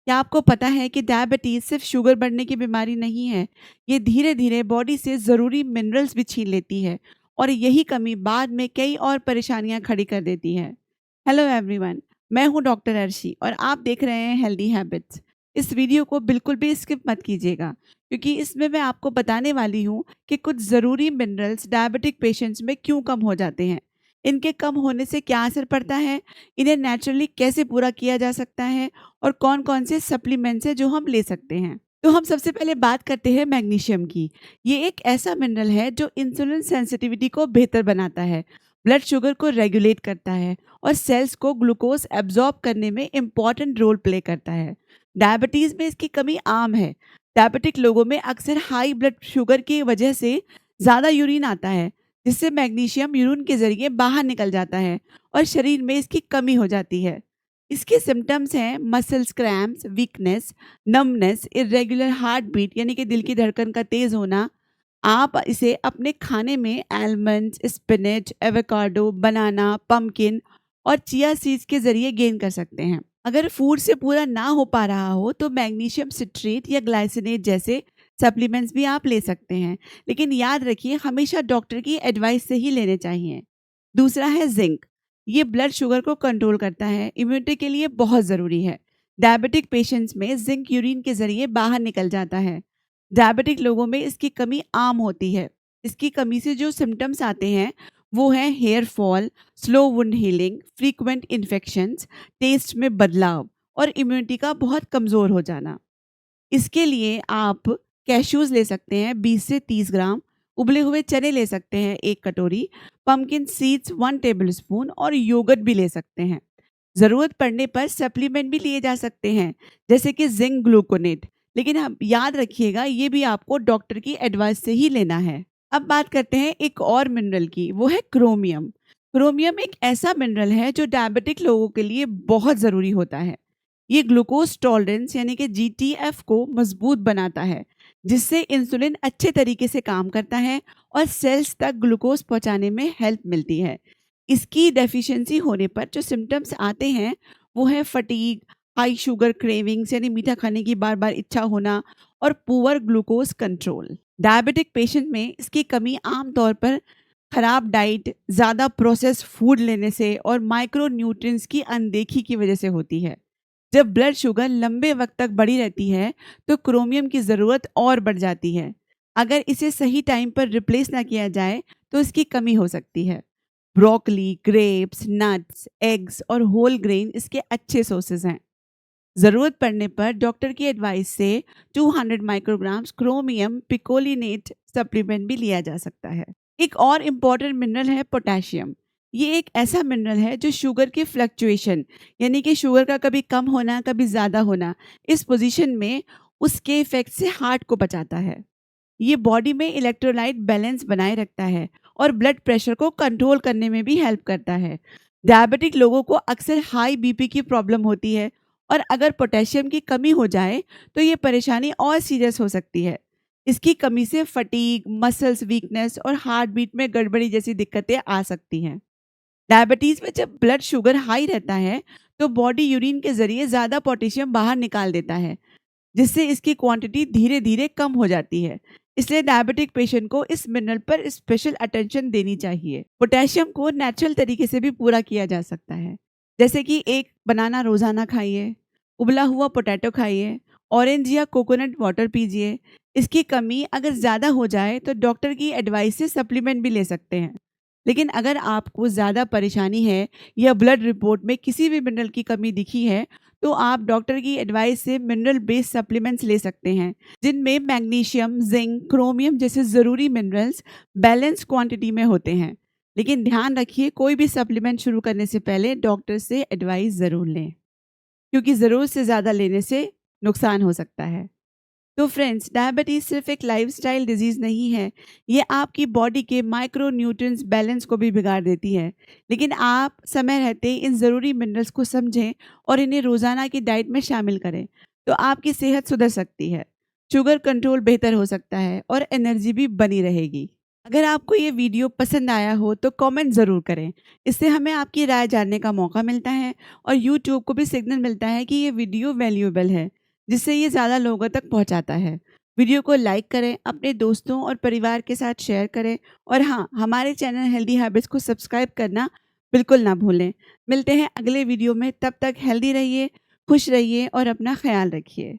क्या आपको पता है कि डायबिटीज सिर्फ शुगर बढ़ने की बीमारी नहीं है, ये धीरे धीरे बॉडी से ज़रूरी मिनरल्स भी छीन लेती है और यही कमी बाद में कई और परेशानियां खड़ी कर देती है। हेलो एवरीवन, मैं हूं डॉक्टर अर्शी और आप देख रहे हैं हेल्दी हैबिट्स। इस वीडियो को बिल्कुल भी स्किप मत कीजिएगा, क्योंकि इसमें मैं आपको बताने वाली हूं कि कुछ ज़रूरी मिनरल्स डायबिटिक पेशेंट्स में क्यों कम हो जाते हैं, इनके कम होने से क्या असर पड़ता है, इन्हें नेचुरली कैसे पूरा किया जा सकता है और कौन-कौन से सप्लीमेंट्स हैं जो हम ले सकते हैं। तो हम सबसे पहले बात करते हैं मैग्नीशियम की। ये एक ऐसा मिनरल है जो इंसुलिन सेंसिटिविटी को बेहतर बनाता है, ब्लड शुगर को रेगुलेट करता है और सेल्स को ग्लूकोज एब्जॉर्ब करने में इम्पॉर्टेंट रोल प्ले करता है। डायबिटीज़ में इसकी कमी आम है। डायबिटिक लोगों में अक्सर हाई ब्लड शुगर की वजह से ज़्यादा यूरिन आता है, जिससे मैग्नीशियम यूरिन के ज़रिए बाहर निकल जाता है और शरीर में इसकी कमी हो जाती है। इसके सिम्टम्स हैं muscles cramps, weakness, numbness, irregular heart beat यानी कि दिल की धड़कन का तेज होना। आप इसे अपने खाने में आलमंड्स, स्पिनच, एवोकाडो, बनाना, पम्पकिन और चिया सीड्स के जरिए गेन कर सकते हैं। अगर फूड से पूरा ना हो पा रहा हो तो मैग्नीशियम सिट्रेट या ग्लाइसिनेट जैसे सप्लीमेंट्स भी आप ले सकते हैं, लेकिन याद रखिए हमेशा डॉक्टर की एडवाइस से ही लेने चाहिए। दूसरा है जिंक। ये ब्लड शुगर को कंट्रोल करता है, इम्यूनिटी के लिए बहुत ज़रूरी है। डायबिटिक पेशेंट्स में जिंक यूरिन के ज़रिए बाहर निकल जाता है। डायबिटिक लोगों में इसकी कमी आम होती है। इसकी कमी से जो सिम्टम्स आते हैं वो हैं hair fall, slow wound healing, frequent infections, taste में बदलाव और इम्यूनिटी का बहुत कमज़ोर हो जाना। इसके लिए आप कैश्यूज़ ले सकते हैं 20 से 30 ग्राम, उबले हुए चने ले सकते हैं 1 कटोरी, पम्पकिन सीड्स 1 टेबलस्पून और योगर्ट भी ले सकते हैं। ज़रूरत पड़ने पर सप्लीमेंट भी लिए जा सकते हैं, जैसे कि जिंक ग्लूकोनेट, लेकिन आप याद रखिएगा ये भी आपको डॉक्टर की एडवाइस से ही लेना है। अब बात करते हैं एक और मिनरल की, वो है क्रोमियम। क्रोमियम एक ऐसा मिनरल है जो डायबिटिक लोगों के लिए बहुत ज़रूरी होता है। ये ग्लूकोज टॉलरेंस यानी कि जीटीएफ को मजबूत बनाता है, जिससे इंसुलिन अच्छे तरीके से काम करता है और सेल्स तक ग्लूकोज पहुंचाने में हेल्प मिलती है। इसकी डेफिशिएंसी होने पर जो सिम्टम्स आते हैं वो है फटीग, हाई शुगर क्रेविंग्स यानी मीठा खाने की बार बार इच्छा होना और poor glucose control. Diabetic patient में इसकी कमी आमतौर पर खराब डाइट, ज़्यादा प्रोसेस्ड फूड लेने से और माइक्रो न्यूट्रिएंट्स की अनदेखी की वजह से होती है। जब ब्लड शुगर लंबे वक्त तक बढ़ी रहती है तो क्रोमियम की ज़रूरत और बढ़ जाती है। अगर इसे सही टाइम पर रिप्लेस ना किया जाए तो इसकी कमी हो सकती है। ब्रोकली, ग्रेप्स, नट्स, एग्स और होल ग्रेन इसके अच्छे सोर्सेज हैं। ज़रूरत पड़ने पर डॉक्टर की एडवाइस से 200 माइक्रोग्राम्स क्रोमियम पिकोलिनेट सप्लीमेंट भी लिया जा सकता है। एक और इम्पॉर्टेंट मिनरल है पोटेशियम। ये एक ऐसा मिनरल है जो शुगर के फ्लक्चुएशन यानी कि शुगर का कभी कम होना कभी ज़्यादा होना, इस पोजीशन में उसके इफेक्ट से हार्ट को बचाता है। ये बॉडी में इलेक्ट्रोलाइट बैलेंस बनाए रखता है और ब्लड प्रेशर को कंट्रोल करने में भी हेल्प करता है। डायबिटिक लोगों को अक्सर हाई बीपी की प्रॉब्लम होती है और अगर पोटेशियम की कमी हो जाए तो ये परेशानी और सीरियस हो सकती है। इसकी कमी से फटीग, मसल्स वीकनेस और हार्ट बीट में गड़बड़ी जैसी दिक्कतें आ सकती हैं। डायबिटीज़ में जब ब्लड शुगर हाई रहता है तो बॉडी यूरिन के जरिए ज़्यादा पोटेशियम बाहर निकाल देता है, जिससे इसकी क्वांटिटी धीरे धीरे कम हो जाती है। इसलिए डायबिटिक पेशेंट को इस मिनरल पर स्पेशल अटेंशन देनी चाहिए। पोटेशियम को नेचुरल तरीके से भी पूरा किया जा सकता है, जैसे कि एक बनाना रोजाना खाइए, उबला हुआ पोटैटो खाइए, ऑरेंज या कोकोनट वाटर पीजिए। इसकी कमी अगर ज़्यादा हो जाए तो डॉक्टर की एडवाइस से सप्लीमेंट भी ले सकते हैं। लेकिन अगर आपको ज़्यादा परेशानी है या ब्लड रिपोर्ट में किसी भी मिनरल की कमी दिखी है तो आप डॉक्टर की एडवाइस से मिनरल बेस्ड सप्लीमेंट्स ले सकते हैं, जिनमें मैग्नीशियम, जिंक, क्रोमियम जैसे ज़रूरी मिनरल्स बैलेंस क्वांटिटी में होते हैं। लेकिन ध्यान रखिए कोई भी सप्लीमेंट शुरू करने से पहले डॉक्टर से एडवाइस ज़रूर लें, क्योंकि ज़रूरत से ज़्यादा लेने से नुकसान हो सकता है। तो फ्रेंड्स, डायबिटीज़ सिर्फ एक लाइफस्टाइल डिजीज़ नहीं है, ये आपकी बॉडी के माइक्रो न्यूट्रिएंट्स बैलेंस को भी बिगाड़ देती है। लेकिन आप समय रहते ही इन ज़रूरी मिनरल्स को समझें और इन्हें रोज़ाना की डाइट में शामिल करें, तो आपकी सेहत सुधर सकती है, शुगर कंट्रोल बेहतर हो सकता है और एनर्जी भी बनी रहेगी। अगर आपको ये वीडियो पसंद आया हो तो कमेंट ज़रूर करें। इससे हमें आपकी राय जानने का मौका मिलता है और यूट्यूब को भी सिग्नल मिलता है कि ये वीडियो वैल्यूएबल है, जिससे ये ज़्यादा लोगों तक पहुँचाता है। वीडियो को लाइक करें, अपने दोस्तों और परिवार के साथ शेयर करें और हाँ, हमारे चैनल हेल्दी हैबिट्स को सब्सक्राइब करना बिल्कुल ना भूलें। मिलते हैं अगले वीडियो में, तब तक हेल्दी रहिए, खुश रहिए और अपना ख़्याल रखिए।